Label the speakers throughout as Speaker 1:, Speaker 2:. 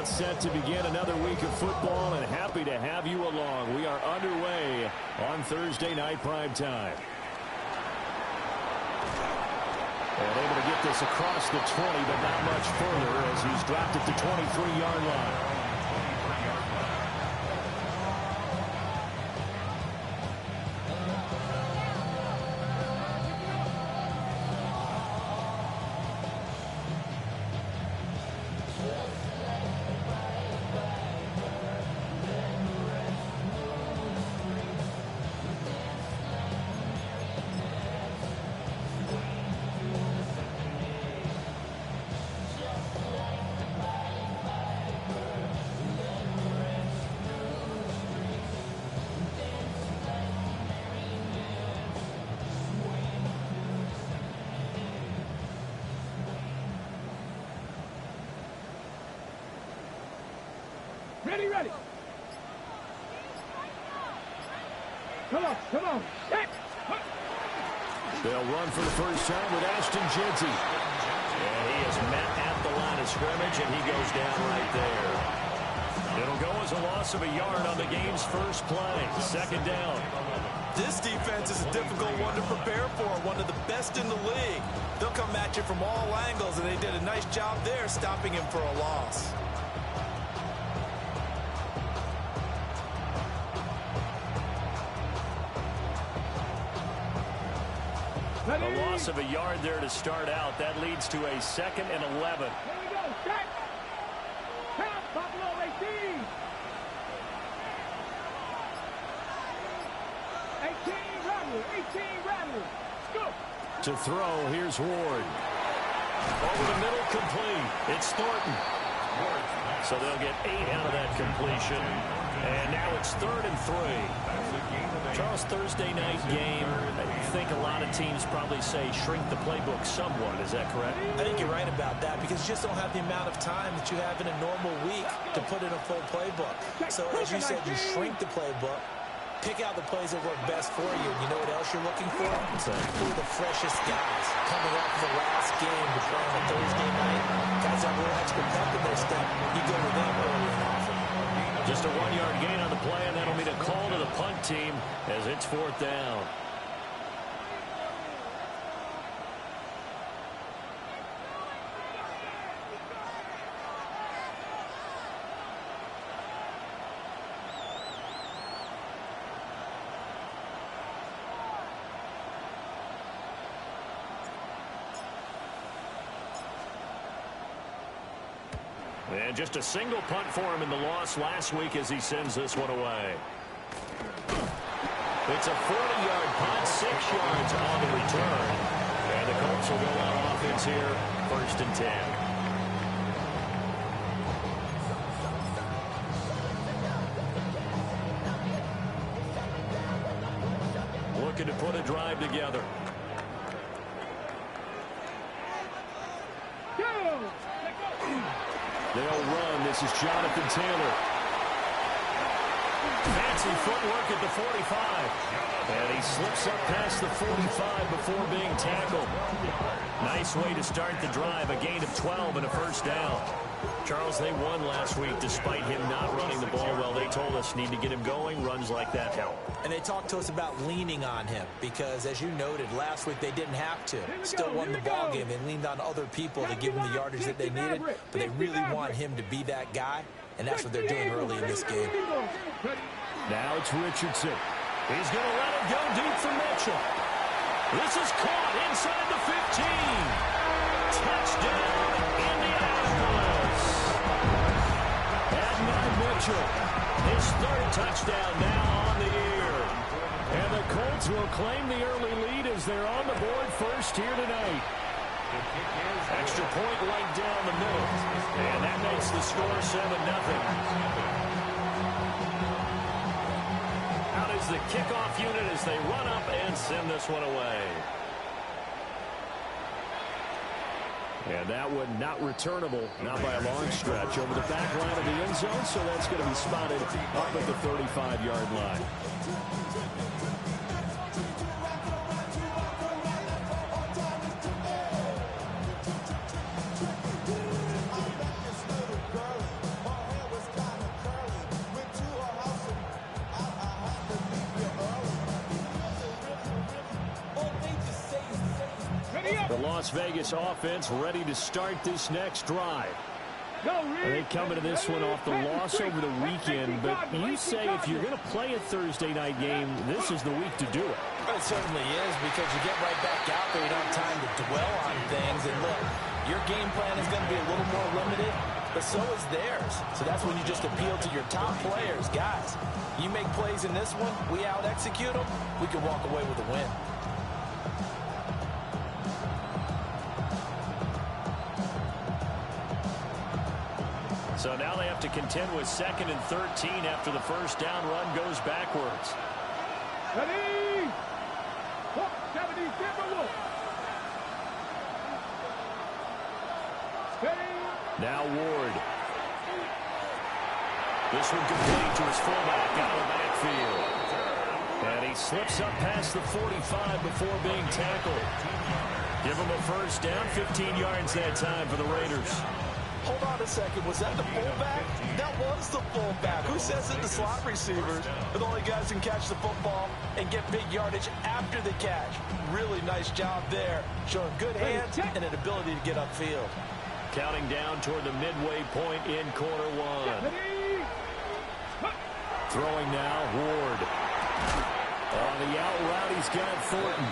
Speaker 1: about set to begin another week of football, and happy to have you along. We are underway on Thursday night prime time. And able to get this across the 20, but not much further as he's dropped at the 23-yard line.
Speaker 2: Ready. Come on.
Speaker 1: They'll run for the first time with Ashton Jeanty.
Speaker 3: And he is met at the line of scrimmage, and he goes down right there.
Speaker 1: It'll go as a loss of a yard on the game's first play. Second down.
Speaker 4: This defense is a difficult one to prepare for, one of the best in the league. They'll come at you from all angles, and they did a nice job there stopping him for a loss.
Speaker 1: A loss of a yard there to start out. That leads to a 2nd and 11.
Speaker 2: Here we go. Set. Count, Buffalo 18. 18 Rattler. Go.
Speaker 1: To throw, here's Ward. Over the middle, complete. It's Thornton. So they'll get 8 out of that completion. And now it's 3rd and 3.
Speaker 3: Charles, Thursday night game, I think a lot of teams probably say shrink the playbook somewhat. Is that correct?
Speaker 4: I think you're right about that because you just don't have the amount of time that you have in a normal week to put in a full playbook. So as you said, you shrink the playbook, pick out the plays that work best for you. And you know what else you're looking for? Who are the freshest guys coming off the last game to play on a Thursday night? Guys have a little extra pep in their step. You go with them early and often.
Speaker 1: Just a 1-yard gain on the play, and that'll mean a call to the punt team as it's 4th down. And just a single punt for him in the loss last week as he sends this one away. It's a 40-yard punt, 6 yards on the return. And the Colts will go on offense here, 1st and 10. Looking to put a drive together. They'll run. This is Jonathan Taylor. Fancy footwork at the 45. And he slips up past the 45 before being tackled. Nice way to start the drive. A gain of 12 and a 1st down. Charles, they won last week despite him not running the ball well. They told us need to get him going. Runs like that help.
Speaker 4: And they talked to us about leaning on him because, as you noted, last week they didn't have to. Still won the ball game. They leaned on other people to give them the yardage that they needed, but they really want him to be that guy, and that's what they're doing early in this game.
Speaker 1: Now it's Richardson. He's going to let it go deep for Mitchell. This is caught inside the 15. Touchdown, Indianapolis. Adnan Mitchell, his 3rd touchdown now on the year. And the Colts will claim the early lead as they're on the board first here tonight. Extra point right down the middle. And that makes the score 7-0. Out is the kickoff unit as they run up and send this one away. And that one not returnable, not by a long stretch, over the back line of the end zone, so that's going to be spotted up at the 35-yard line. The Las Vegas offense ready to start this next drive. They come into this one off the loss over the weekend, but you say if you're going to play a Thursday night game, this is the week to do it.
Speaker 4: It certainly is, because you get right back out there. You don't have time to dwell on things. And look, your game plan is going to be a little more limited, but so is theirs. So that's when you just appeal to your top players. Guys, you make plays in this one, we out-execute them, we can walk away with a win.
Speaker 1: So now they have to contend with 2nd and 13 after the first down run goes backwards.
Speaker 2: Ready? 70 Timberwolves.
Speaker 1: Now Ward. This one complete to his fullback out of the backfield. And he slips up past the 45 before being tackled. Give him a first down, 15 yards that time for the Raiders.
Speaker 4: Hold on a second. Was that the fullback? That was the fullback. Who says that the slot receivers are the only guys who can catch the football and get big yardage after the catch? Really nice job there. Showing good hands and an ability to get upfield.
Speaker 1: Counting down toward the midway point in quarter one. Throwing now, Ward. On the out route, he's got Thornton.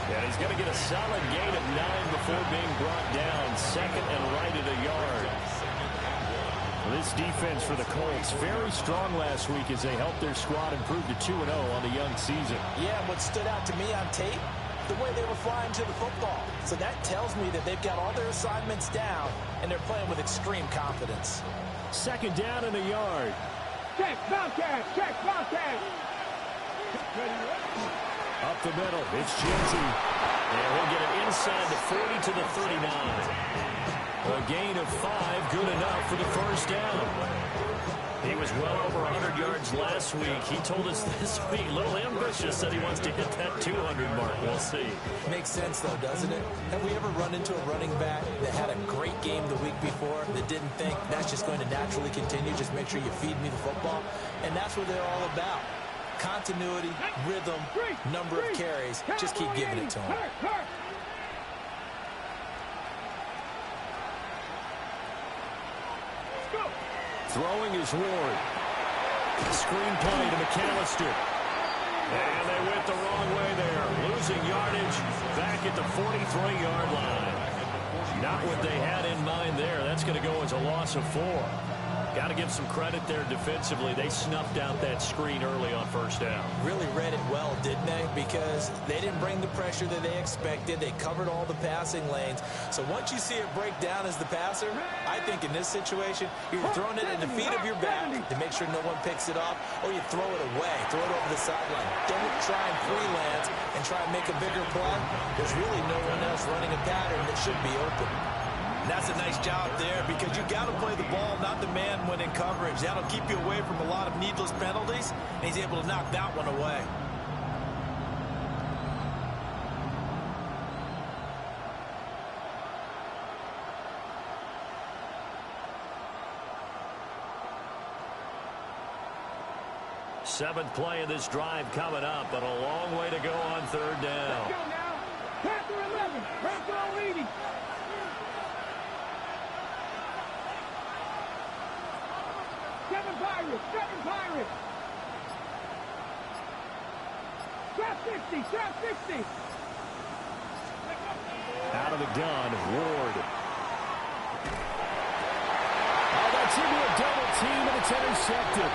Speaker 1: And he's going to get a solid gain of 9 before being brought down. 2nd and right at a yard. This defense for the Colts, very strong last week as they helped their squad improve to 2-0 on the young season.
Speaker 4: Yeah, what stood out to me on tape, the way they were flying to the football. So that tells me that they've got all their assignments down, and they're playing with extreme confidence.
Speaker 1: 2nd down and a yard.
Speaker 2: Check, Bobcat, check, Bobcat.
Speaker 1: Up the middle, it's Jersey. And we'll get it inside the 40 to the 39. A gain of 5, good enough for the first down. He was well over 100 yards last week. He told us this week, a little ambitious, that he wants to hit that 200 mark. We'll see.
Speaker 4: Makes sense, though, doesn't it? Have we ever run into a running back that had a great game the week before that didn't think that's just going to naturally continue? Just make sure you feed me the football. And that's what they're all about. Continuity, rhythm, number of carries. Just keep giving it to him.
Speaker 1: Throwing is Ward. Screen play to McAllister. And they went the wrong way there. Losing yardage back at the 43-yard line. Not what they had in mind there. That's going to go as a loss of 4. Got to give some credit there defensively. They snuffed out that screen early on first down.
Speaker 4: Really read it well, didn't they? Because they didn't bring the pressure that they expected. They covered all the passing lanes. So once you see it break down as the passer, I think in this situation, you're throwing it at the feet of your back to make sure no one picks it off, or you throw it away, throw it over the sideline. Don't try and freelance and try and make a bigger play. There's really no one else running a pattern that should be open. That's a nice job there, because you got to play the ball, not the man when in coverage. That'll keep you away from a lot of needless penalties, and he's able to knock that one away.
Speaker 1: Seventh play of this drive coming up, but a long way to go on third down.
Speaker 2: Let's go now. Panther 11, Panther leading. Seven Pirates. Trap 60, trap 60.
Speaker 1: Out of the gun, Ward. Oh, that's into a double team, and it's intercepted.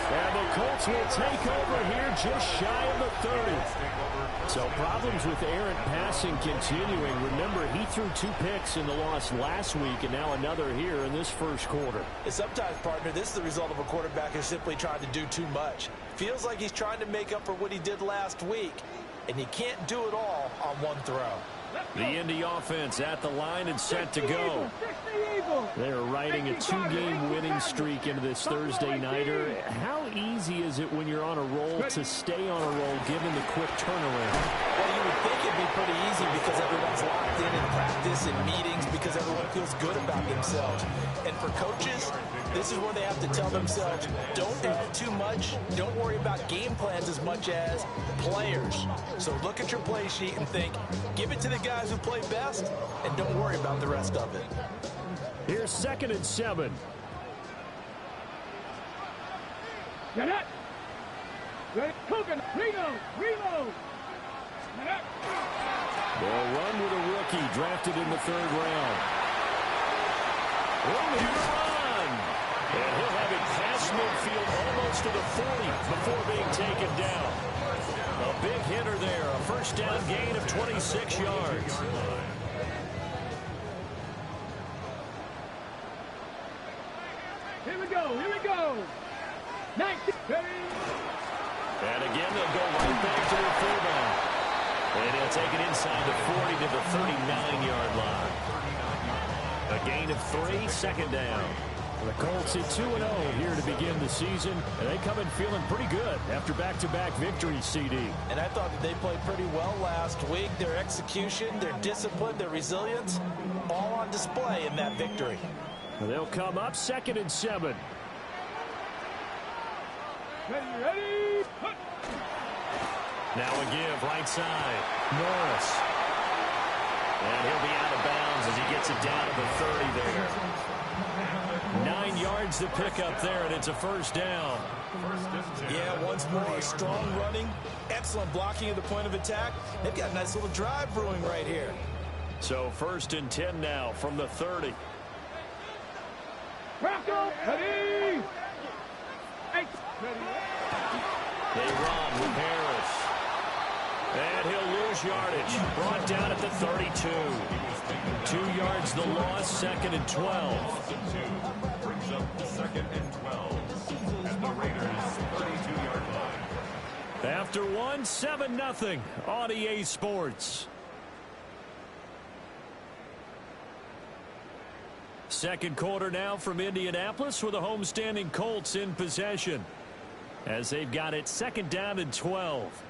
Speaker 1: And the Colts will take over here just shy of the 30. So problems with errant passing continuing. Remember, he threw 2 picks in the loss last week, and now another here in this first quarter.
Speaker 4: Sometimes, partner, this is the result of a quarterback who's simply trying to do too much. Feels like he's trying to make up for what he did last week, and you can't do it all on one throw.
Speaker 1: The Indy offense at the line and set to go. They're riding a 2-game winning streak into this Thursday nighter. How easy is it when you're on a roll to stay on a roll given the quick turnaround?
Speaker 4: Well, you would think it'd be pretty easy because everyone's locked in practice and meetings because everyone feels good about themselves. And for coaches, This is where they have to tell themselves, don't add too much. Don't worry about game plans as much as players. So look at your play sheet and think, give it to the guys who play best, and don't worry about the rest of it.
Speaker 1: Here's 2nd and 7.
Speaker 2: Get it. Coogan, reload.
Speaker 1: They'll run with a rookie drafted in the 3rd round. Only to run. And he'll have it past midfield almost to the 40 before being taken down. A big hitter there. A 1st down gain of 26 yards.
Speaker 2: Here we go. 19.
Speaker 1: And again, they'll go right back to their fullback. And he'll take it inside the 40 to the 39-yard line. A gain of 3, 2nd down. The Colts at 2-0 here to begin the season, and they come in feeling pretty good after back-to-back victories, CD.
Speaker 4: And I thought that they played pretty well last week. Their execution, their discipline, their resilience, all on display in that victory.
Speaker 1: They'll come up 2nd and 7.
Speaker 2: Ready, put.
Speaker 1: Now a give right side. Norris. And he'll be out of bounds as he gets it down to the 30 there. 9 yards to pick up there, and it's a 1st down.
Speaker 4: Yeah, once more, strong running, excellent blocking at the point of attack. They've got a nice little drive brewing right here.
Speaker 1: So 1st and 10 now from the 30.
Speaker 2: Rocco, ready.
Speaker 1: They run with Harris. And he'll lose yardage. Brought down at the 32. 2 yards the loss, 2nd and 12.
Speaker 5: Brings up the 2nd and 12 at the Raiders' 32-yard line.
Speaker 1: After 1, 7-0 on EA Sports. 2nd quarter now from Indianapolis with the homestanding Colts in possession as they've got it 2nd down and 12.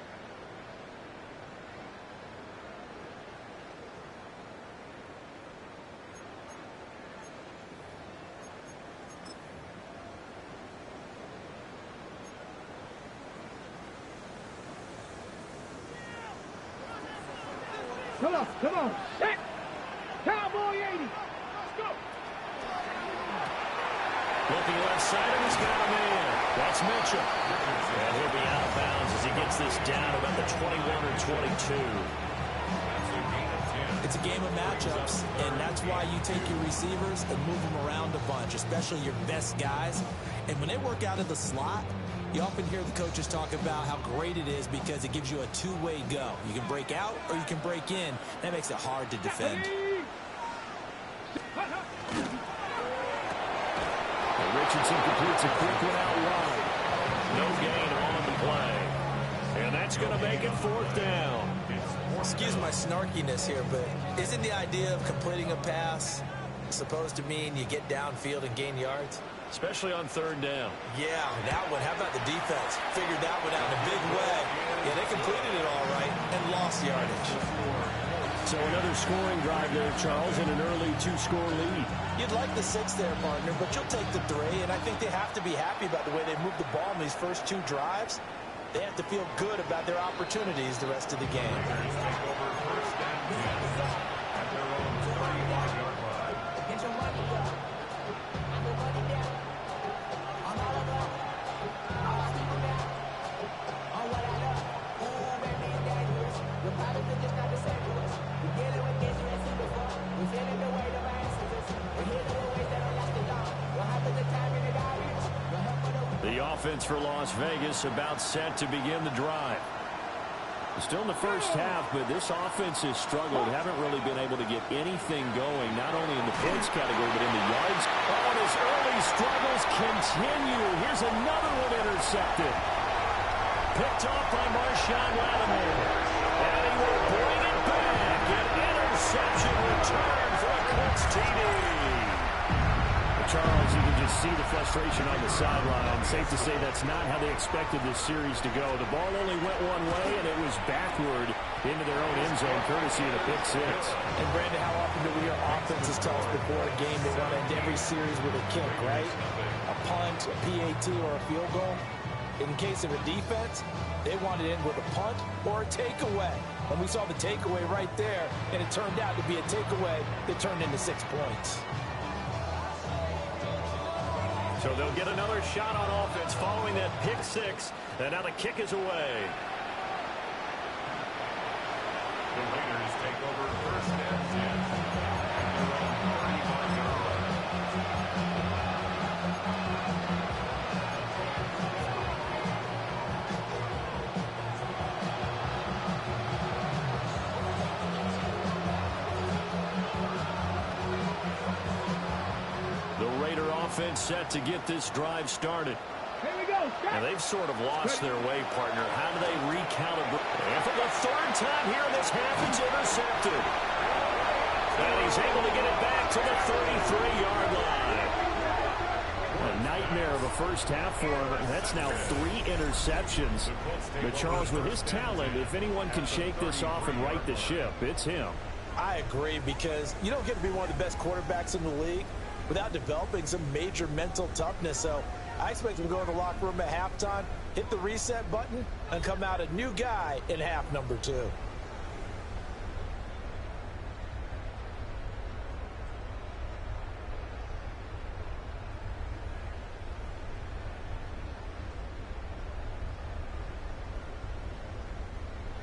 Speaker 2: Come on. Set. Cowboy 80. Let's go.
Speaker 1: Looking left side, and he's got a man. That's Mitchell. And he'll be out of bounds as he gets this down about the 21 or 22.
Speaker 4: It's a game of matchups, and that's why you take your receivers and move them around a bunch, especially your best guys. And when they work out of the slot, you often hear the coaches talk about how great it is because it gives you a two-way go. You can break out or you can break in. That makes it hard to defend.
Speaker 1: Richardson completes a quick one out wide. No gain on the play. And that's going to make it 4th down.
Speaker 4: Excuse my snarkiness here, but isn't the idea of completing a pass supposed to mean you get downfield and gain yards?
Speaker 1: Especially on 3rd down.
Speaker 4: Yeah, that one. How about the defense? Figured that one out in a big way. Yeah, they completed it all right and lost yardage.
Speaker 1: So another scoring drive there, Charles, and an early 2-score lead.
Speaker 4: You'd like the 6 there, partner, but you'll take the 3, and I think they have to be happy about the way they moved the ball in these first 2 drives. They have to feel good about their opportunities the rest of the game.
Speaker 1: The offense for Las Vegas about set to begin the drive. Still in the first half, but this offense has struggled. Haven't really been able to get anything going, not only in the points category, but in the yards. Oh, and his early struggles continue. Here's another one intercepted. Picked off by Marshawn Lattimore. And he will bring it back. An interception return for a Colts TD. Charles, you can just see the frustration frustration on the sideline. Safe to say that's not how they expected this series to go. The ball only went one way, and it was backward into their own end zone, courtesy of the pick six.
Speaker 4: And, Brandon, how often do we hear offenses tell us before a game they want to end every series with a kick, right? A punt, a PAT, or a field goal. In case of a defense, they want to end with a punt or a takeaway. And we saw the takeaway right there, and it turned out to be a takeaway that turned into 6 points.
Speaker 1: So they'll get another shot on offense following that pick six, and now the kick is away.
Speaker 5: The Raiders take over first and 10. At their own 35-yard line.
Speaker 1: Offense set to get this drive started.
Speaker 2: Here we go.
Speaker 1: And they've sort of lost their way, partner. How do they recalibrate? And for the third time here in this half, it's intercepted. And he's able to get it back to the 33-yard line. A nightmare of a first half for him. That's now 3 interceptions. But Charles, with his talent, if anyone can shake this off and right the ship, it's him.
Speaker 4: I agree, because you don't get to be one of the best quarterbacks in the league without developing some major mental toughness. So I expect him to go in the locker room at halftime, hit the reset button, and come out a new guy in half number 2.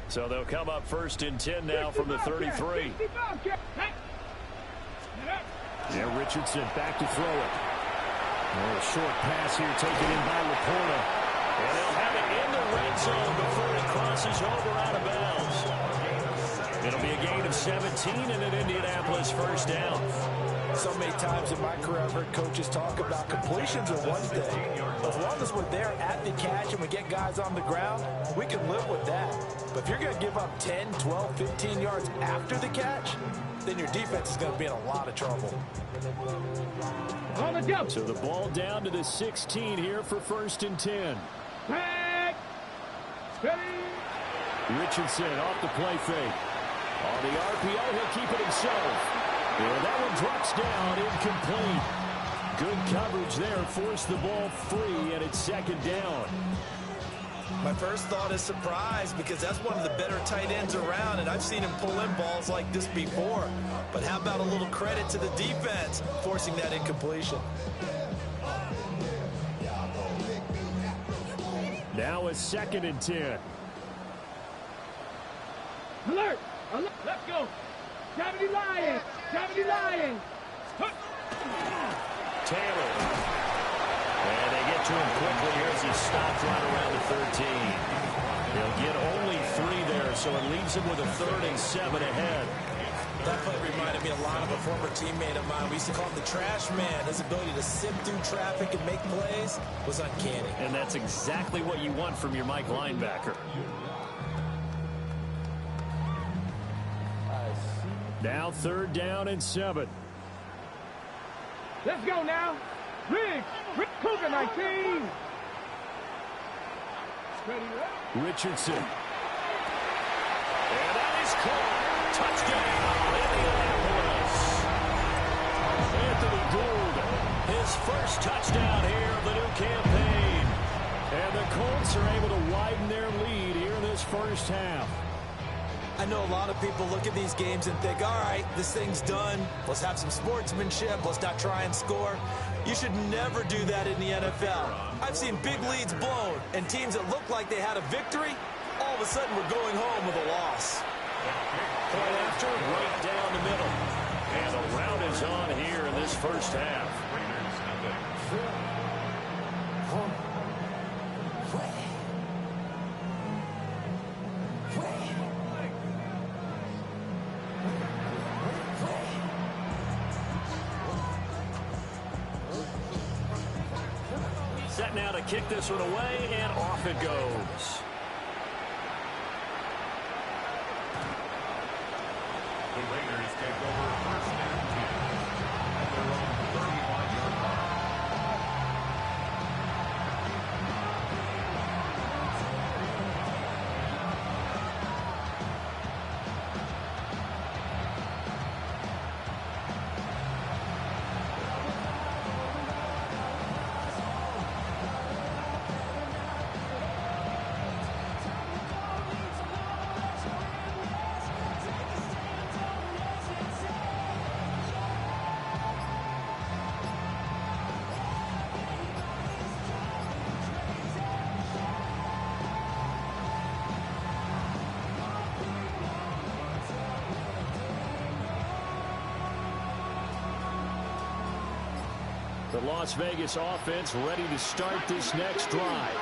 Speaker 1: So they'll come up first and 10 now from the 33. Yeah, Richardson back to throw it. A short pass here taken in by Laporta. And they'll have it in the red zone before it crosses over out of bounds. It'll be a gain of 17 and an Indianapolis first down.
Speaker 4: So many times in my career I've heard coaches talk about completions are one thing. As long as we're there at the catch and we get guys on the ground, we can live with that. But if you're going to give up 10, 12, 15 yards after the catch, then your defense is going to be in a lot of trouble.
Speaker 2: On the jump.
Speaker 1: So the ball down to the 16 here for first and 10.
Speaker 2: Back.
Speaker 1: Richardson off the play fake. On the RPO, he'll keep it himself. And that one drops down, incomplete. Good coverage there, forced the ball free, and it's second down.
Speaker 4: My first thought is surprise, because that's one of the better tight ends around, and I've seen him pull in balls like this before. But how about a little credit to the defense forcing that incompletion?
Speaker 1: Now a second and 10.
Speaker 2: Alert! Alert! Let's go! 70 Lions! 70 Lions!
Speaker 1: Taylor. And they get to him quickly here as he stops right around the 13. He'll get only 3 there, so it leaves him with a 3rd and 7 ahead.
Speaker 4: That play reminded me a lot of a former teammate of mine. We used to call him the trash man. His ability to sift through traffic and make plays was uncanny.
Speaker 1: And that's exactly what you want from your Mike linebacker. Now 3rd down and 7.
Speaker 2: Let's go now. Riggs. Cougar 19.
Speaker 1: Richardson. And that is caught. Touchdown, Indianapolis. Anthony Gould, his first touchdown here of the new campaign. And the Colts are able to widen their lead here in this first half.
Speaker 4: I know a lot of people look at these games and think, all right, this thing's done. Let's have some sportsmanship. Let's not try and score. You should never do that in the NFL. I've seen big leads blown, and teams that look like they had a victory, all of a sudden we're going home with a loss.
Speaker 1: Point after, right down the middle. And the round is on here in this first half. Set now to kick this one away, and off it goes.
Speaker 5: The Raiders take over first and 10 at their own 35-yard line.
Speaker 1: Las Vegas offense ready to start this next drive.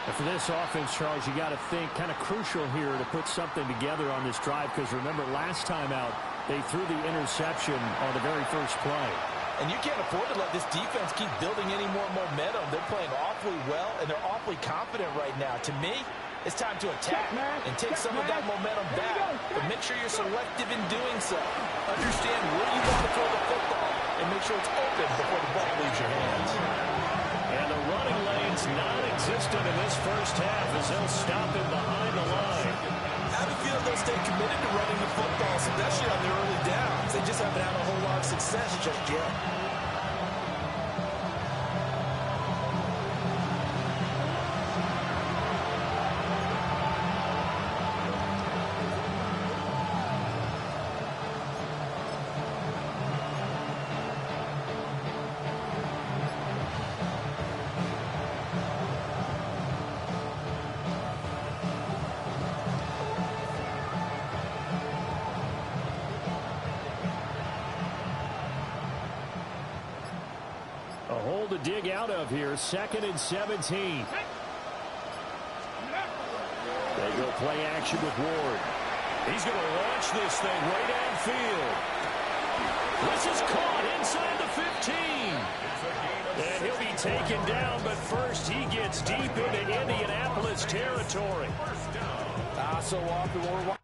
Speaker 3: And for this offense, Charles, you got to think kind of crucial here to put something together on this drive, because remember, last time out, they threw the interception on the very first play.
Speaker 4: And you can't afford to let this defense keep building any more momentum. They're playing awfully well, and they're awfully confident right now. To me, it's time to attack and take some of that momentum back. But make sure you're selective in doing so. Understand where you want to throw the football, and make sure it's open before the ball leaves your hands.
Speaker 1: And the running lane's non-existent in this first half as they'll stop him behind the line.
Speaker 4: I have a feeling they'll stay committed to running the football, especially on the early downs. They just haven't had a whole lot of success just yet.
Speaker 1: A hole to dig out of here, 2nd and 17. They go play action with Ward. He's going to launch this thing right downfield. This is caught inside the 15. And he'll be taken down, but first he gets deep into Indianapolis territory.
Speaker 4: So often we're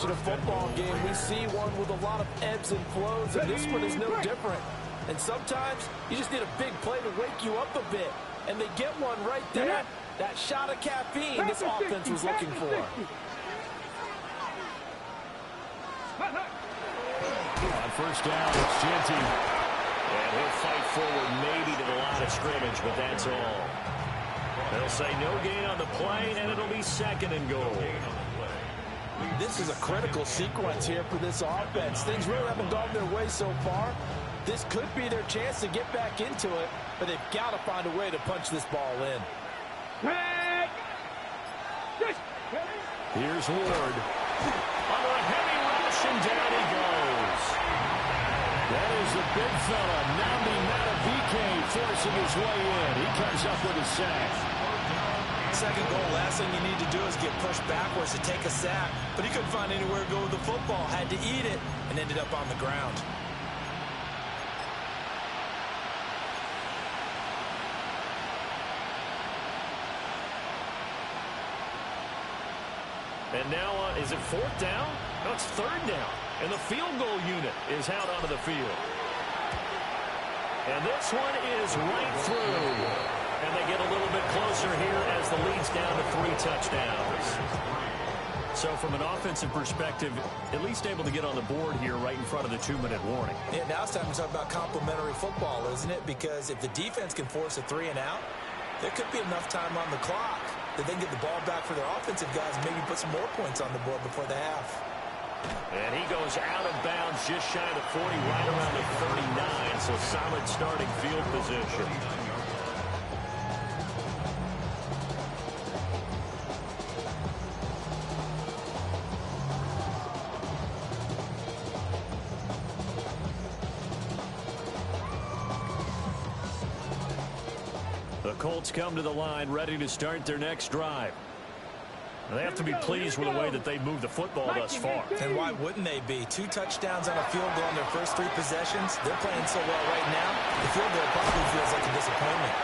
Speaker 4: in a football game, we see one with a lot of ebbs and flows, and this one is no different. And sometimes you just need a big play to wake you up a bit, and they get one right there. That shot of caffeine this offense was looking for.
Speaker 1: On first down, it's Jeanty. And he'll fight forward maybe to the line of scrimmage, but that's all. They'll say no gain on the play, and it'll be 2nd and goal.
Speaker 4: This is a critical sequence here for this offense. Things really haven't gone their way so far. This could be their chance to get back into it, but they've got to find a way to punch this ball in.
Speaker 1: Here's Ward. Under a heavy rush, and down he goes. That is the big fella, Nnamdi Madubuike, forcing his way in. He comes up with a sack.
Speaker 4: 2nd goal, last thing you need to do is get pushed backwards to take a sack. But he couldn't find anywhere to go with the football, had to eat it, and ended up on the ground.
Speaker 1: And now, is it 4th down? No, it's 3rd down. And the field goal unit is out onto the field. And this one is right through. And they get a little bit closer here as the lead's down to 3 touchdowns. So from an offensive perspective, at least able to get on the board here right in front of the 2-minute warning.
Speaker 4: Yeah, now it's time to talk about complimentary football, isn't it? Because if the defense can force a 3 and out, there could be enough time on the clock that they can get the ball back for their offensive guys and maybe put some more points on the board before the half.
Speaker 1: And he goes out of bounds just shy of the 40, right around the 39, so solid starting field position. The Colts come to the line ready to start their next drive. They have to be pleased with the way that they've moved the football thus far.
Speaker 4: And why wouldn't they be? 2 touchdowns on a field goal in their first 3 possessions. They're playing so well right now, the field goal probably feels like a disappointment.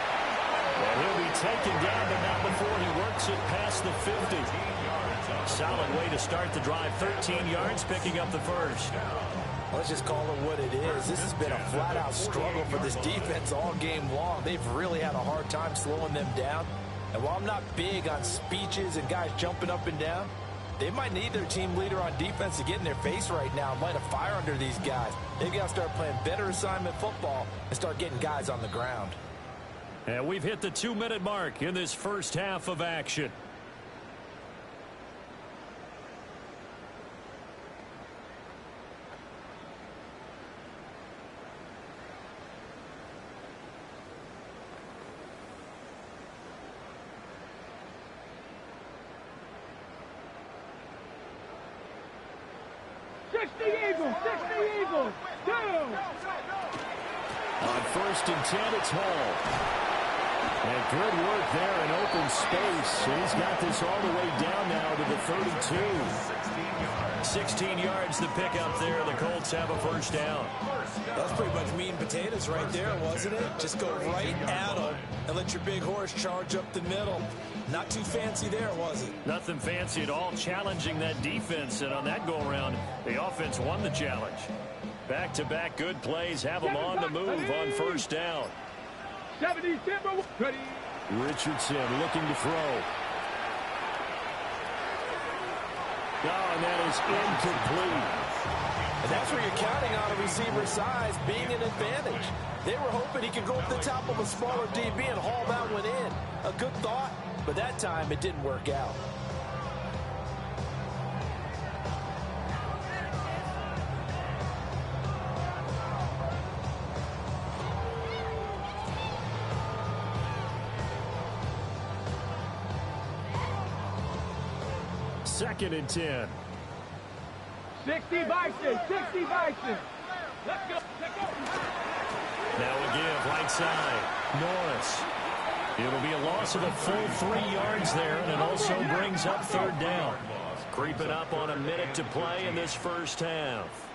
Speaker 1: And he'll be taken down, but not before he works it past the 50. Solid way to start the drive. 13 yards, picking up the first.
Speaker 4: Let's just call it what it is. This has been a flat-out struggle for this defense all game long. They've really had a hard time slowing them down. And while I'm not big on speeches and guys jumping up and down, they might need their team leader on defense to get in their face right now and light a fire under these guys. They've got to start playing better assignment football and start getting guys on the ground.
Speaker 1: And we've hit the 2-minute mark in this first half of action.
Speaker 2: Eagles. 2.
Speaker 1: On 1st and 10, it's Hall. And good work there in open space. And he's got this all the way down now to the 32. 16 yards to pick up there. The Colts have a first down.
Speaker 4: That's pretty much meat and potatoes right there, wasn't it? Just go right at them and let your big horse charge up the middle. Not too fancy there, was it?
Speaker 1: Nothing fancy at all, challenging that defense. And on that go-around, the offense won the challenge. Back-to-back good plays have them on the move on first down.
Speaker 2: 70 Timber.
Speaker 1: Richardson looking to throw. Oh, and that is incomplete.
Speaker 4: And that's where you're counting on a receiver's size being an advantage. They were hoping he could go up the top of a smaller DB and haul that one in. A good thought, but that time it didn't work out.
Speaker 1: Second and 10.
Speaker 2: 60 Bison. 60 Bison. Let's go. Let's go.
Speaker 1: Now a give right side. Norris. It'll be a loss of a full 3 yards there, and it also brings up third down. Creeping up on a minute to play in this first half.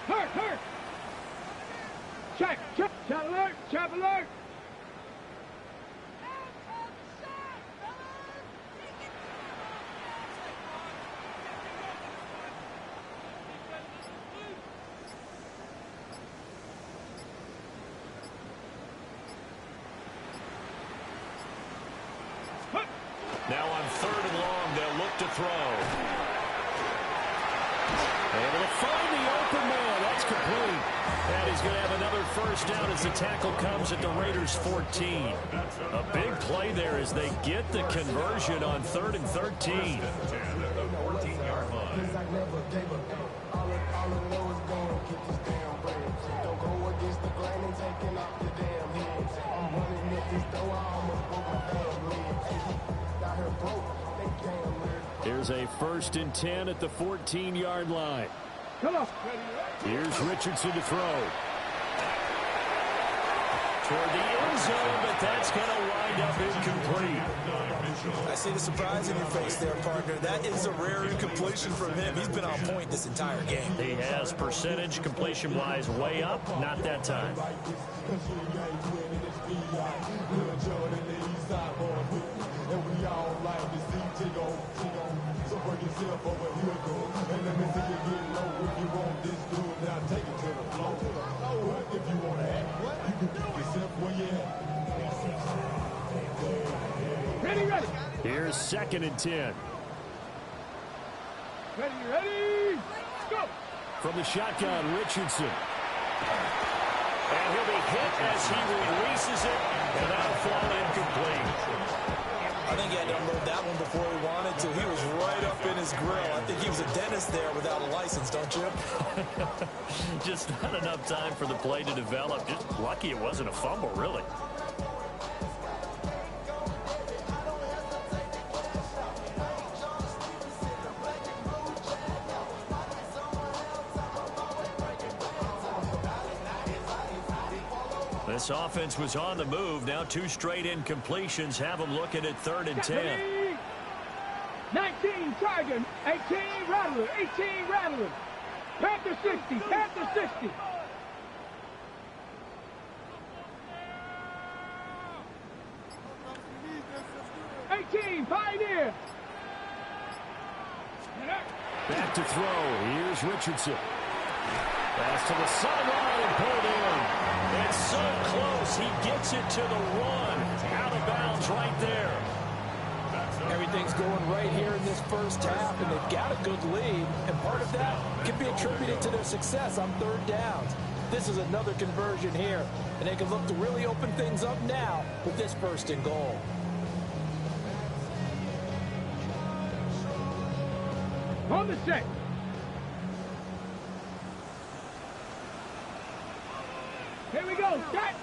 Speaker 2: Hurt. Check alert, check alert.
Speaker 1: Now on 3rd and long, they'll look to throw. Able to find the open man. That's complete. And he's going to have another first down as the tackle comes at the Raiders' 14. A big play there as they get the conversion on 3rd and 13. Here's a 1st and 10 at the 14-yard line.
Speaker 2: Come on.
Speaker 1: Here's Richardson to throw. Toward the end zone, but that's going to wind up incomplete.
Speaker 4: I see the surprise in your face there, partner. That is a rare incompletion from him. He's been on point this entire game.
Speaker 1: He has percentage completion-wise way up. Not that time.
Speaker 2: Ready.
Speaker 1: Here's 2nd and 10.
Speaker 2: Ready. go.
Speaker 3: From the shotgun, Richardson.
Speaker 1: And he'll be hit as he releases it, and that'll fall incomplete.
Speaker 4: I think he had to unload that one before he wanted to. He was right up in his grill. I think he was a dentist there without a license, don't you?
Speaker 1: Just not enough time for the play to develop. Just lucky it wasn't a fumble, really. This offense was on the move. Now 2 straight incompletions have them looking at 3rd and 10.
Speaker 2: 19 Tiger, 18 Rattler, 18 Rattler. Panther 60, Panther 60. Pioneer.
Speaker 3: Back to throw. Here's Richardson. Pass to the sideline and pulled in.
Speaker 1: It's so close. He gets it to the 1. Out of bounds right there.
Speaker 4: Everything's going right here in this first half, and they've got a good lead. And part of that can be attributed to their success on 3rd downs. This is another conversion here, and they can look to really open things up now with this 1st and goal.
Speaker 2: On the set. Here we go. Set.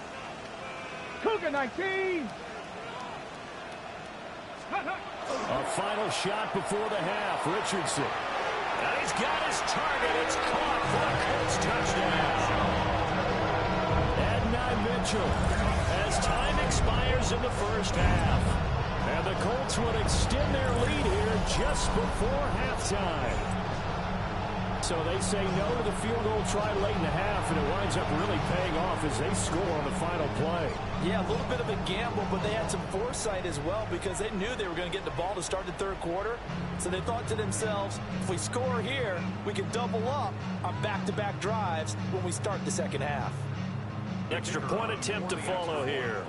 Speaker 2: Cougar 19.
Speaker 3: A final shot before the half. Richardson.
Speaker 1: And he's got his target. It's caught for a Colts touchdown.
Speaker 3: Adonai Mitchell. As time expires in the first half. And the Colts would extend their lead here just before halftime. So they say no to the field goal try late in the half, and it winds up really paying off as they score on the final play.
Speaker 4: Yeah, a little bit of a gamble, but they had some foresight as well because they knew they were going to get the ball to start the 3rd quarter. So they thought to themselves, if we score here, we can double up on back-to-back drives when we start the 2nd half.
Speaker 1: Extra point attempt to follow here.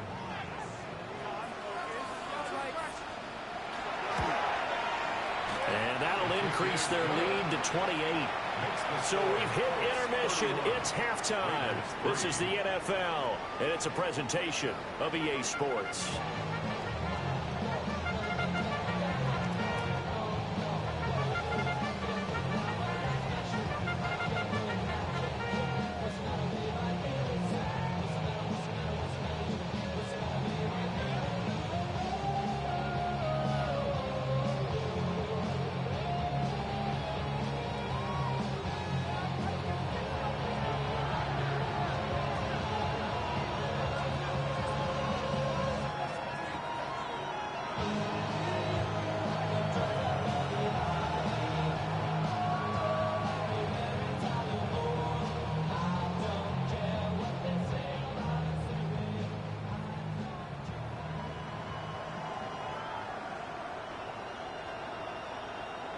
Speaker 1: And that'll increase their lead to 28. So we've hit intermission. It's halftime. This is the NFL, and it's a presentation of EA Sports.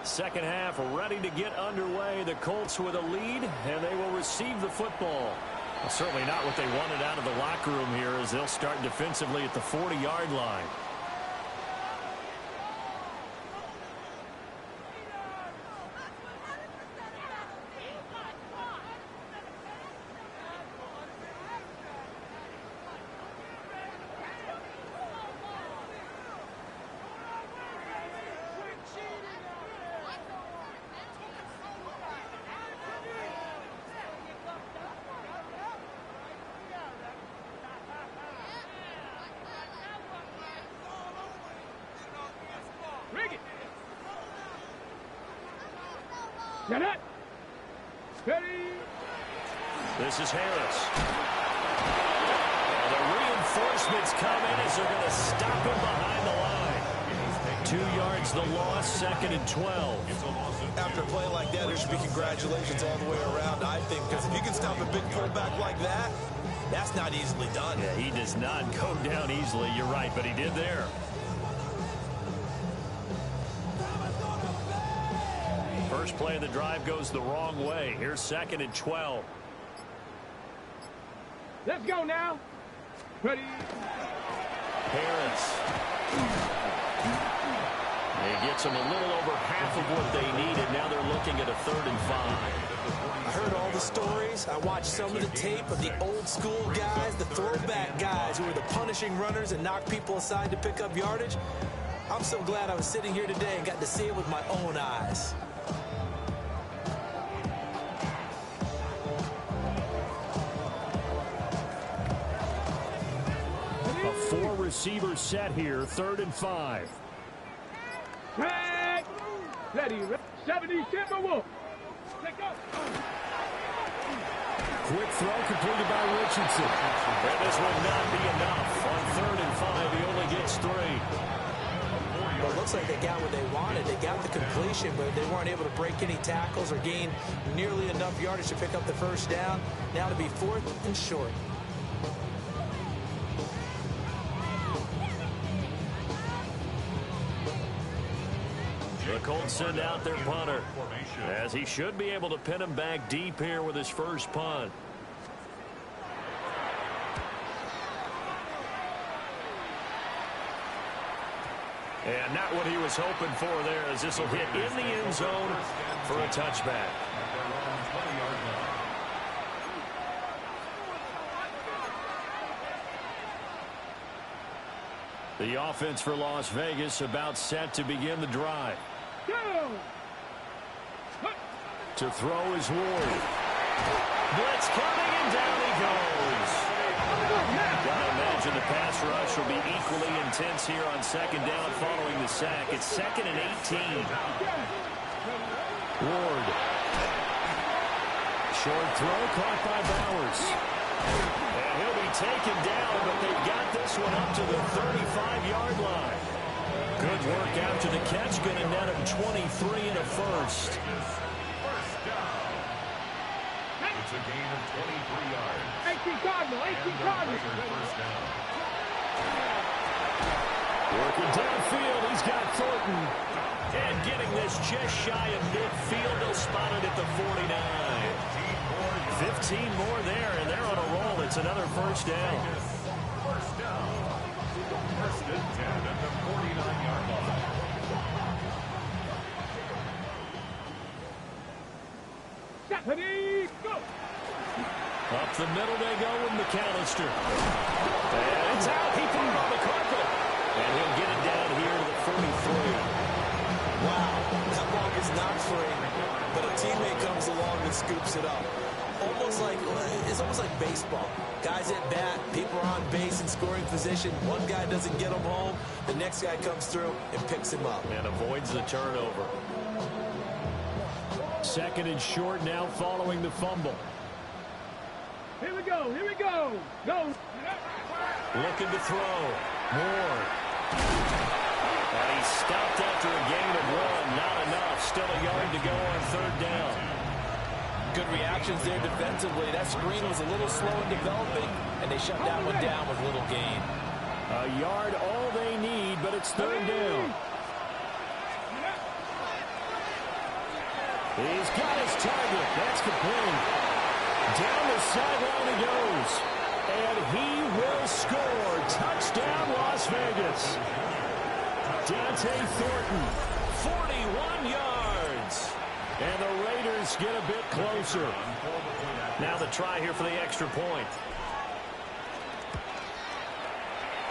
Speaker 1: Second half ready to get underway. The Colts with a lead, and they will receive the football. Well, certainly not what they wanted out of the locker room here as they'll start defensively at the 40-yard line.
Speaker 2: Get it. Ready.
Speaker 1: This is Harris. And the reinforcements come in as they're going to stop him behind the line. 2 yards the loss, 2nd and 12.
Speaker 4: After a play like that, there should be congratulations all the way around, I think, because if you can stop a big pullback like that, that's not easily done.
Speaker 1: Yeah, he does not go down easily. You're right, but he did there. First play of the drive goes the wrong way. Here's 2nd and 12.
Speaker 2: Let's go now. Ready.
Speaker 1: Harris. It gets them a little over half of what they needed. Now they're looking at a 3rd and 5.
Speaker 4: I heard all the stories. I watched some of the tape of the old school guys, the throwback guys who were the punishing runners and knocked people aside to pick up yardage. I'm so glad I was sitting here today and got to see it with my own eyes.
Speaker 3: A 4-receiver set here, 3rd and 5.
Speaker 2: Tag. Ready. 70 Timberwolf. Take up.
Speaker 3: Quick throw completed by Richardson.
Speaker 1: And this will not be enough. On 3rd and 5, he only gets 3.
Speaker 4: Well, it looks like they got what they wanted. They got the completion, but they weren't able to break any tackles or gain nearly enough yardage to pick up the 1st down. Now to be 4th and short.
Speaker 1: The Colts send out their punter, as he should be able to pin him back deep here with his first punt. And not what he was hoping for there, as this will hit in the end zone for a touchback. The offense for Las Vegas about set to begin the drive. To throw is Ward. Blitz coming, and down he goes. Gotta imagine the pass rush will be equally intense here on 2nd down following the sack. It's 2nd and 18. Ward. Short throw caught by Bowers. And he'll be taken down, but they've got this one up to the 35-yard line. Good work after the catch, going to net him 23 and a 1st.
Speaker 5: It's a gain of 23 yards.
Speaker 2: 18 Cardinal.
Speaker 5: First down.
Speaker 1: Working downfield, he's got Thornton. And getting this just shy of midfield, they'll spot it at the 49. 15 more there, and they're on a roll. It's another 1st down.
Speaker 5: First down. 1st and 10 at the 49-yard line.
Speaker 2: Stephanie, go.
Speaker 1: Up the middle they go with McAllister. And it's out. He threw it on the carpet. And he'll get it down here to the 43.
Speaker 4: Wow, that ball is not free, but a teammate comes along and scoops it up. It's almost like baseball. Guys at bat, people are on base in scoring position. One guy doesn't get him home. The next guy comes through and picks him up.
Speaker 1: And avoids the turnover.
Speaker 3: 2nd and short now following the fumble.
Speaker 2: Here we go. Go.
Speaker 1: Looking to throw. Moore. And he's stopped after a gain of 1. Not enough. Still a yard to go on 3rd down.
Speaker 4: Good reactions there defensively. That screen was a little slow in developing, and they shut that one down with little gain.
Speaker 3: A yard all they need, but it's 3rd down. He's got his target. That's complete. Down the sideline he goes. And he will score. Touchdown, Las Vegas. Dante Thornton, 41 yards. And the Raiders get a bit closer.
Speaker 1: Now the try here for the extra point.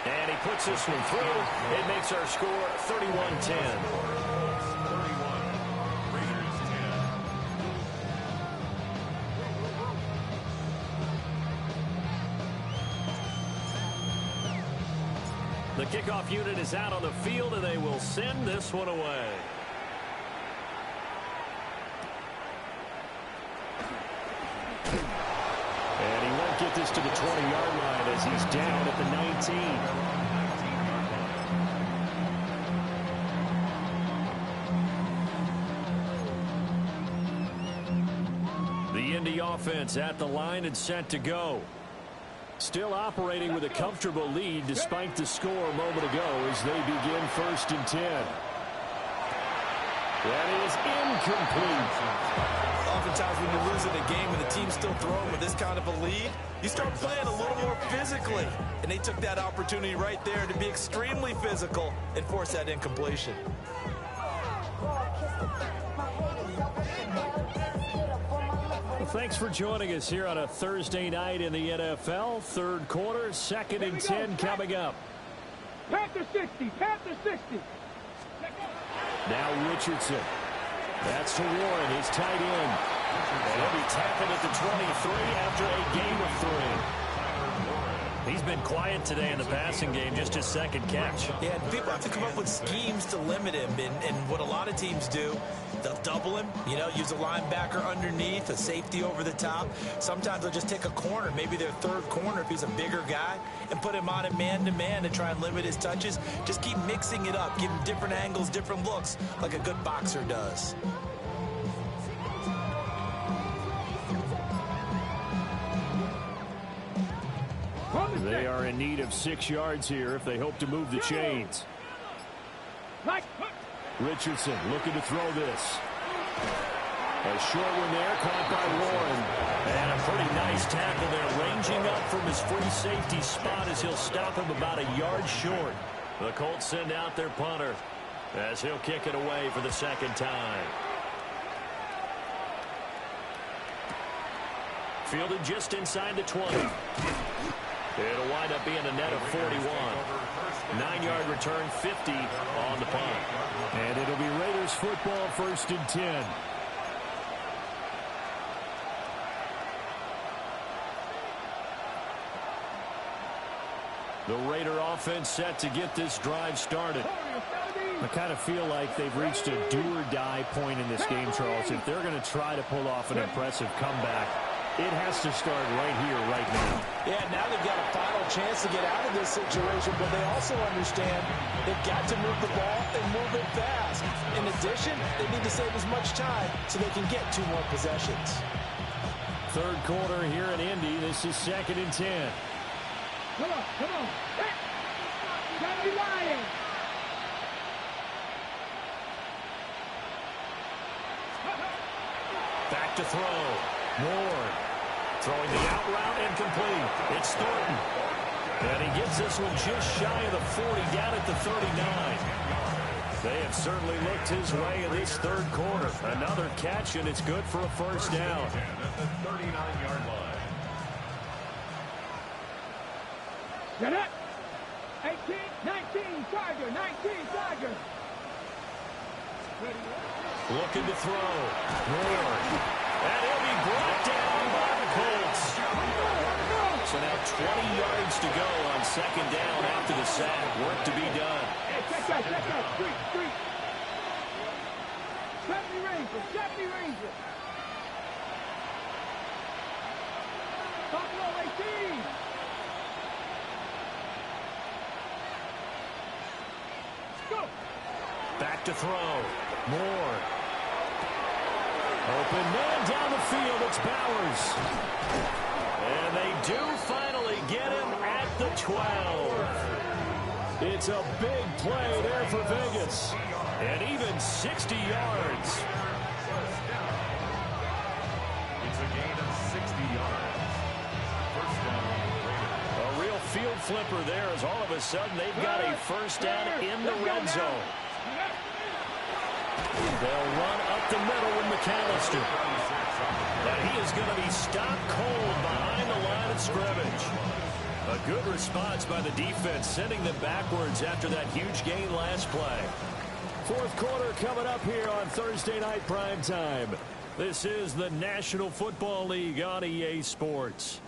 Speaker 1: And he puts this one through. It makes our score 31-10. The kickoff unit is out on the field, and they will send this one away.
Speaker 3: And he won't get this to the 20-yard line as he's down at the 19. The Indy offense at the line and set to go. Still operating with a comfortable lead despite the score a moment ago as they begin 1st and 10. That is incomplete.
Speaker 4: Oftentimes when you lose in a game and the team's still throwing with this kind of a lead, you start playing a little more physically. And they took that opportunity right there to be extremely physical and force that incompletion.
Speaker 3: Well, thanks for joining us here on a Thursday night in the NFL. Third quarter, 2nd and 10 coming up.
Speaker 2: Panther 60, Panther 60.
Speaker 3: Now Richardson. That's to Warren, his tight end.
Speaker 1: And he'll be tackled at the 23 after a gain of 3. He's been quiet today in the passing game, just his second catch.
Speaker 4: Yeah, people have to come up with schemes to limit him. And what a lot of teams do, they'll double him, use a linebacker underneath, a safety over the top. Sometimes they'll just take a corner, maybe their third corner if he's a bigger guy, and put him on a man-to-man to try and limit his touches. Just keep mixing it up, give him different angles, different looks, like a good boxer does.
Speaker 3: They are in need of 6 yards here if they hope to move the chains. Richardson looking to throw this. A short one there, caught by Warren.
Speaker 1: And a pretty nice tackle there, ranging up from his free safety spot as he'll stop him about a yard short. The Colts send out their punter as he'll kick it away for the second time. Fielded just inside the 20. It'll wind up being a net of 41. 9-yard return, 50 on the punt.
Speaker 3: And it'll be Raiders football, 1st and 10. The Raider offense set to get this drive started. I kind of feel like they've reached a do-or-die point in this game, Charles. If they're going to try to pull off an impressive comeback, it has to start right here, right now.
Speaker 4: Yeah, now they've got a final chance to get out of this situation, but they also understand they've got to move the ball and move it fast. In addition, they need to save as much time so they can get 2 more possessions.
Speaker 3: Third quarter here in Indy. This is 2nd and 10.
Speaker 2: Come on, come on. Johnny Ryan.
Speaker 1: Back to throw. Moore. Throwing the out route incomplete. It's Thornton. And he gets this one just shy of the 40, down at the 39. They have certainly looked his way in this third quarter. Another catch, and it's good for a first down.
Speaker 5: At the 39-yard line.
Speaker 2: Get it. 18, 19, Tiger, 19, Tiger.
Speaker 1: Looking to throw. Moore. And he'll be brought down by the Colts. So now 20 yards to go on second down after the sack. Work to be done.
Speaker 2: Hey, check that. Street. 70 Rangers. Buffalo 18. Go.
Speaker 1: Back to throw. Moore. Open man down the field. It's Bowers. And they do finally get him at the 12. It's a big play there for Vegas. And even 60 yards.
Speaker 5: It's a gain of 60 yards. First down, Raiders.
Speaker 1: A real field flipper there as all of a sudden they've got a first down in the red zone. They'll run up the middle with McAllister. And he is going to be stopped cold behind the line of scrimmage. A good response by the defense, sending them backwards after that huge gain last play.
Speaker 3: Fourth quarter coming up here on Thursday Night Primetime. This is the National Football League on EA Sports.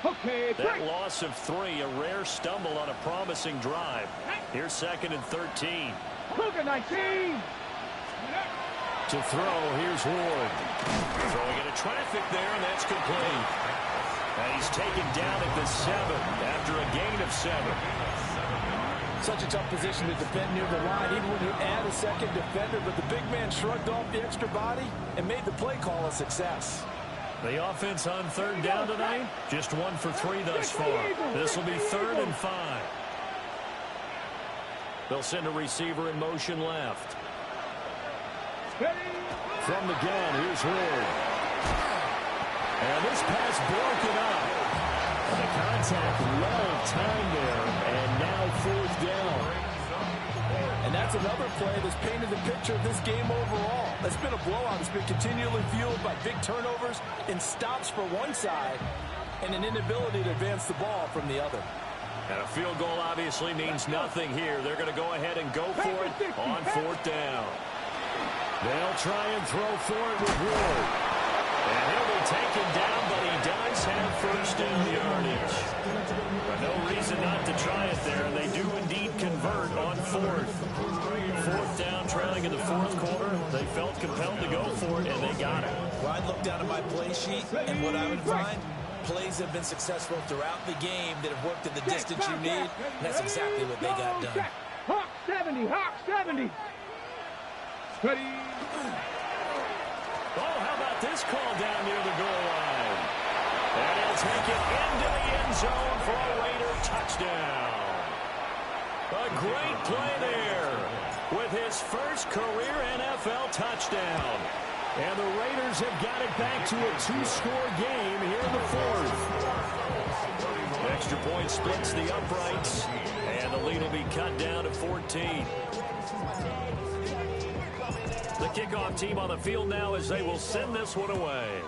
Speaker 2: Okay,
Speaker 1: That loss of 3, a rare stumble on a promising drive. Here's 2nd and 13.
Speaker 2: Cougar 19.
Speaker 3: To throw, here's Ward.
Speaker 1: Throwing into traffic there, and that's complete. And he's taken down at the 7 after a gain of 7.
Speaker 4: Such a tough position to defend near the line, even when you add a second defender, but the big man shrugged off the extra body and made the play call a success.
Speaker 3: The offense on third down tonight, just 1 for 3 thus far. This will be 3rd and 5.
Speaker 1: They'll send a receiver in motion left.
Speaker 3: From the gun, here's Ward. And this pass broken up. And the contact well timed there, and now 4th down.
Speaker 2: And that's another play that's painted the picture of this game overall. It's been a blowout. It's been continually fueled by big turnovers and stops for one side and an inability to advance the ball from the other.
Speaker 1: And a field goal obviously means nothing here. They're going to go ahead and go for it on 4th down.
Speaker 3: They'll try and throw for it with Ward.
Speaker 1: And he'll be taken down, but he does have 1st down yardage. But no reason not to try it there. And they do indeed convert on 4th. 4th down, trailing in the 4th quarter. They felt compelled to go for it, and they got it.
Speaker 4: Well, I'd look down at my play sheet, and what I would find, plays have been successful throughout the game that have worked at the distance you need, and that's exactly what they got done.
Speaker 2: Hawk 70, Hawk 70. Ready.
Speaker 1: Oh, how about this call down near the goal line? And he'll take it into the end zone for a Raider touchdown. A great play there with his first career NFL touchdown. And the Raiders have got it back to a 2-score game here in the 4th. Extra point splits the uprights, and the lead will be cut down to 14. The kickoff team on the field now as they will send this one away.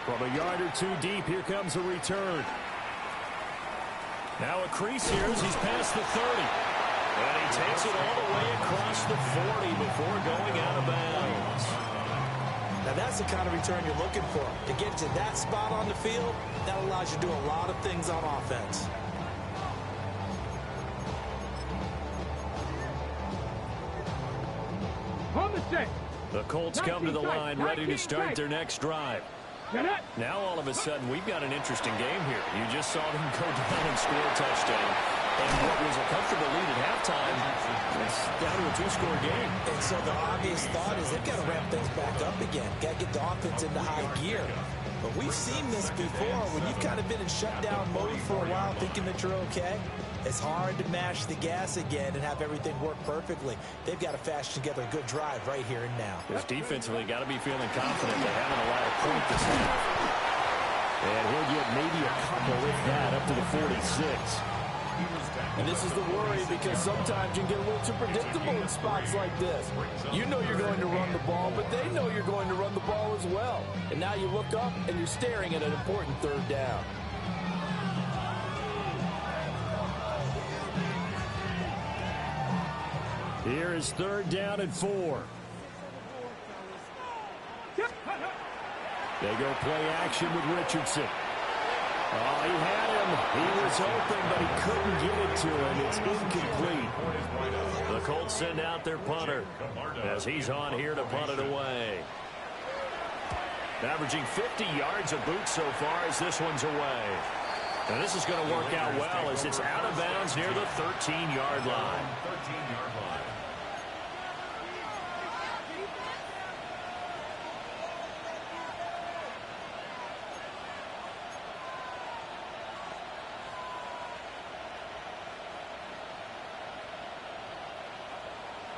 Speaker 3: From a yard or 2 deep, here comes a return.
Speaker 1: Now a crease here as he's past the 30. And he takes it all the way across the 40 before going out of bounds.
Speaker 4: Now that's the kind of return you're looking for. To get to that spot on the field, that allows you to do a lot of things on offense.
Speaker 1: The Colts come to the line ready to start their next drive. Now all of a sudden we've got an interesting game here. You just saw them go down and score a touchdown. And what was a comfortable lead at halftime, it's down to a 2-score game.
Speaker 4: And so the obvious thought is they've got to ramp things back up again. Got to get the offense into high gear. But we've seen this before when you've kind of been in shutdown mode for a while thinking that you're okay. It's hard to mash the gas again and have everything work perfectly. They've got to fashion together a good drive right here and now.
Speaker 1: This defensively got to be feeling confident they haven't allowed a point this half.
Speaker 3: And he'll get maybe a couple, if that, up to the 46.
Speaker 2: And this is the worry because sometimes you can get a little too predictable in spots like this. You know you're going to run the ball, but they know you're going to run the ball as well. And now you look up and you're staring at an important 3rd down.
Speaker 3: Here is 3rd down and 4. They go play action with Richardson. Oh, he had him. He was open, but he couldn't get it to him. It's incomplete.
Speaker 1: The Colts send out their punter as he's on here to punt it away. Averaging 50 yards a boot so far as this one's away. And this is going to work out well as it's out of bounds near the 13-yard line.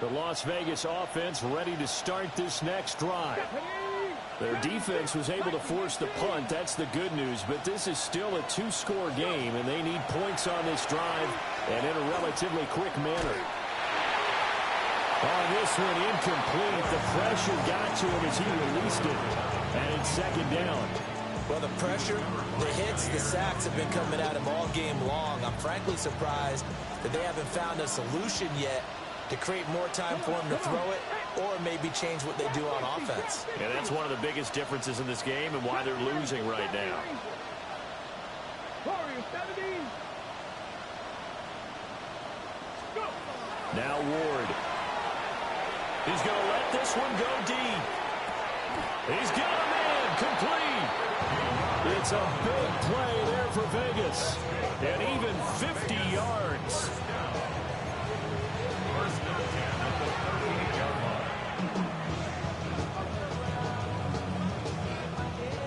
Speaker 3: The Las Vegas offense ready to start this next drive. Their defense was able to force the punt. That's the good news. But this is still a 2-score game, and they need points on this drive and in a relatively quick manner. On this one, incomplete. The pressure got to him as he released it. And it's 2nd down.
Speaker 4: Well, the pressure, the hits, the sacks have been coming at him all game long. I'm frankly surprised that they haven't found a solution yet to create more time for him to throw it or maybe change what they do on offense.
Speaker 1: And that's one of the biggest differences in this game and why they're losing right now.
Speaker 3: Now Ward.
Speaker 1: He's going to let this one go deep. He's got a man complete.
Speaker 3: It's a big play there for Vegas.
Speaker 1: And even 50 yards.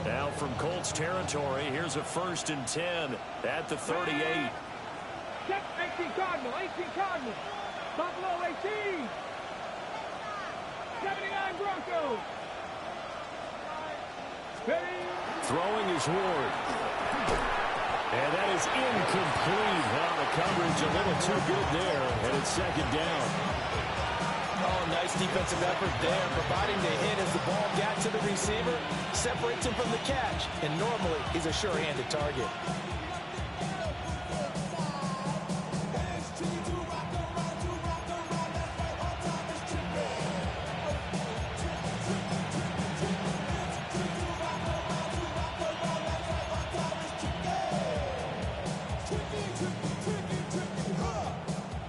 Speaker 1: Now from Colts territory, here's a 1st and 10 at the 38.
Speaker 6: 18 Cardinal, 18 Cardinal. Buffalo 18. 79 Broncos.
Speaker 3: Throwing is Ward. And that is incomplete. Now the coverage a little too good there, and it's second down.
Speaker 4: Oh, nice defensive effort there, providing the hit as the ball got to the receiver, separates him from the catch, and normally he's a sure-handed target.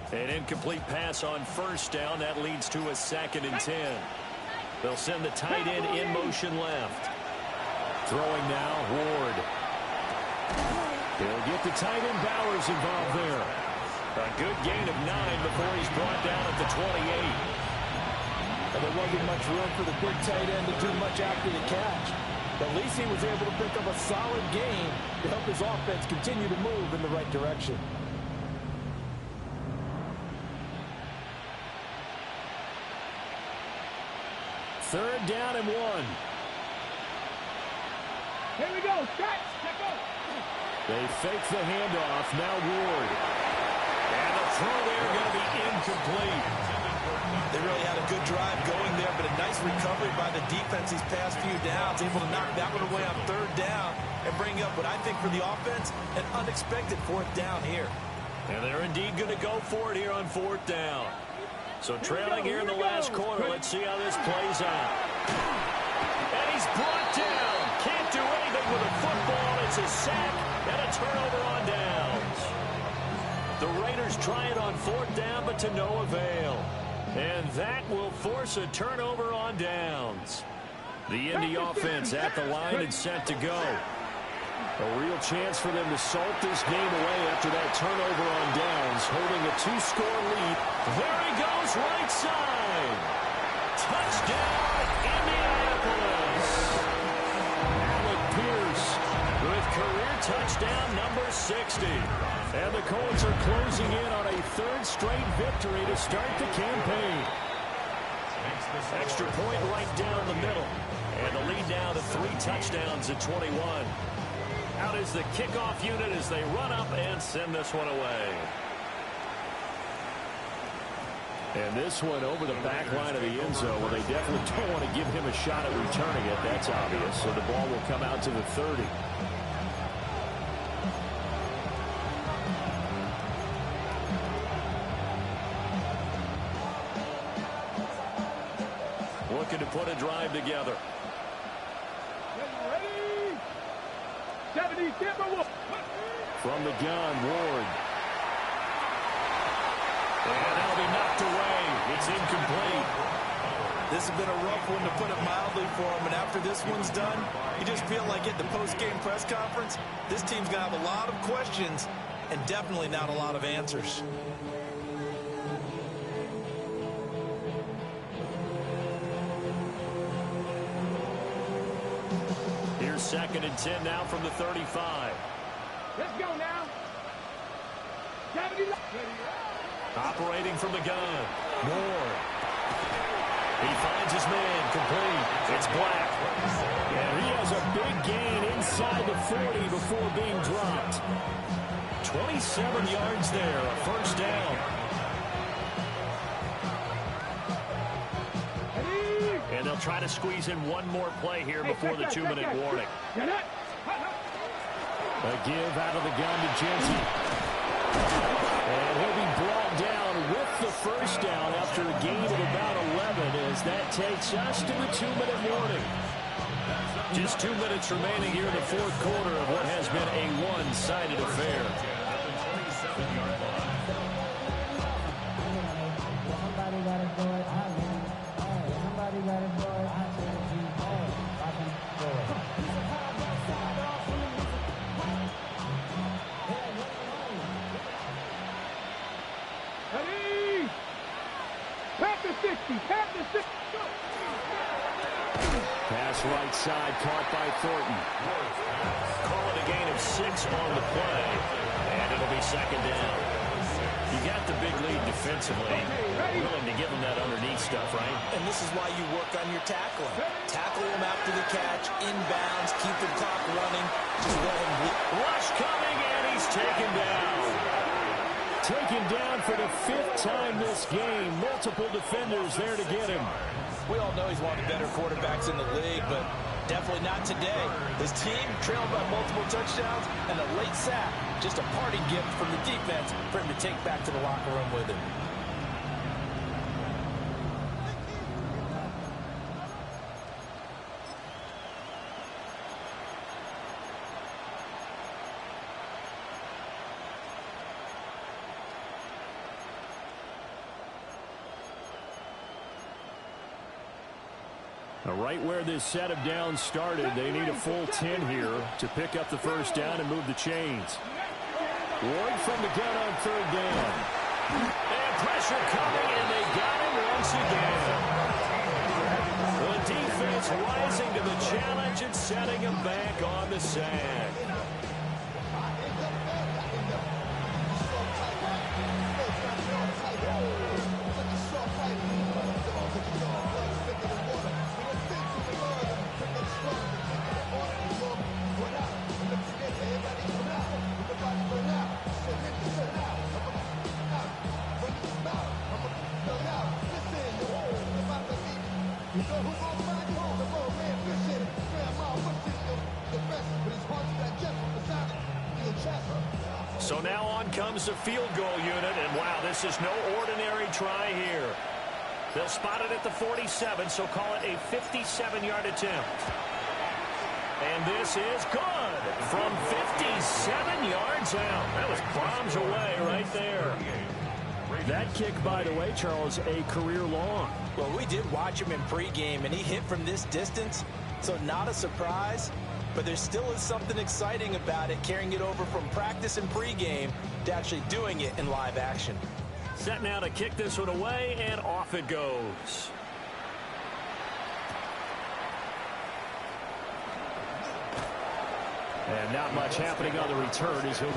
Speaker 3: An incomplete pass on first down. That leads to a 2nd and 10. They'll send the tight end in motion left. Throwing now, Ward. He'll get the tight end Bowers involved there. A good gain of 9 before he's brought down at the 28.
Speaker 2: And there wasn't much room for the big tight end to do much after the catch. At least he was able to pick up a solid gain to help his offense continue to move in the right direction.
Speaker 3: Third down and 1.
Speaker 6: Here we go. Stretch. Let's go.
Speaker 3: They fake the handoff. Now Ward. And the throw there going to be incomplete.
Speaker 4: They really had a good drive going there, but a nice recovery by the defense these past few downs, able to knock that one away on third down and bring up what I think for the offense, an unexpected 4th down here.
Speaker 3: And they're indeed going to go for it here on 4th down. So trailing here in the last quarter. Let's see how this plays out. And he's brought down. Can't do anything with a football. It's a sack and a turnover on downs. The Raiders try it on 4th down, but to no avail. And that will force a turnover on downs. The Indy offense at the line and set to go. A real chance for them to salt this game away after that turnover on downs, holding a 2-score lead. There he goes, right side. Touchdown, Indianapolis. Alec Pierce with career touchdown number 60. And the Colts are closing in on a 3rd straight victory to start the campaign. Extra point right down the middle. And the lead now to 3 touchdowns at 21. Out is the kickoff unit as they run up and send this one away. And this one over the back line of the end zone. Well, they definitely don't want to give him a shot at returning it. That's obvious. So the ball will come out to the 30. Looking to put a drive together.
Speaker 6: Ready? 70
Speaker 3: From the gun, Ward. And that'll be knocked away. It's incomplete.
Speaker 4: This has been a rough one, to put it mildly, for him. And after this one's done, you just feel like at the post-game press conference, this team's going to have a lot of questions and definitely not a lot of answers.
Speaker 3: Here's 2nd and 10 now from the 35.
Speaker 6: Let's go now. 70
Speaker 3: Operating from the gun. Moore. He finds his man. Complete. It's Black. And he has a big gain inside the 40 before being dropped. 27 yards there. A 1st down. And they'll try to squeeze in one more play here before the 2-minute warning. A give out of the gun to Jensen. And he'll be brought down with the 1st down after a gain of about 11 as that takes us to the 2-minute warning. Just 2 minutes remaining here in the 4th quarter of what has been a one-sided affair.
Speaker 7: Somebody got it, boy. Somebody got it, boy.
Speaker 6: Ready? Pass the 60. Pass the 60. Go.
Speaker 3: Pass right side, caught by Thornton. Call it a gain of 6 on the play, and it'll be 2nd down.
Speaker 1: You got the big lead defensively. Willing to give them that underneath stuff, right?
Speaker 4: And this is why you work on your tackling. Tackle them after the catch, inbounds, keep the clock running. Just let him bleed.
Speaker 3: Rush coming, and he's taken down. Taken down for the 5th time this game. Multiple defenders there to get him.
Speaker 4: We all know he's one of the better quarterbacks in the league, but definitely not today. His team trailed by multiple touchdowns, and a late sack, just a parting gift from the defense for him to take back to the locker room with him.
Speaker 3: Right where this set of downs started, they need a full 10 here to pick up the first down and move the chains. Ward from the gun on 3rd down. And pressure coming, and they got him once again. The defense rising to the challenge and setting him back on the sack.
Speaker 1: So now on comes the field goal unit, and wow, this is no ordinary try here. They'll spot it at the 47, so call it a 57-yard attempt. And this is good from 57 yards out. That was bombs away right there.
Speaker 3: That kick, by the way, Charles, a career long.
Speaker 4: Well, we did watch him in pregame, and he hit from this distance, so not a surprise. But there still is something exciting about it, carrying it over from practice and pregame to actually doing it in live action.
Speaker 1: Set now to kick this one away, and off it goes.
Speaker 3: And not much happening on the return as he'll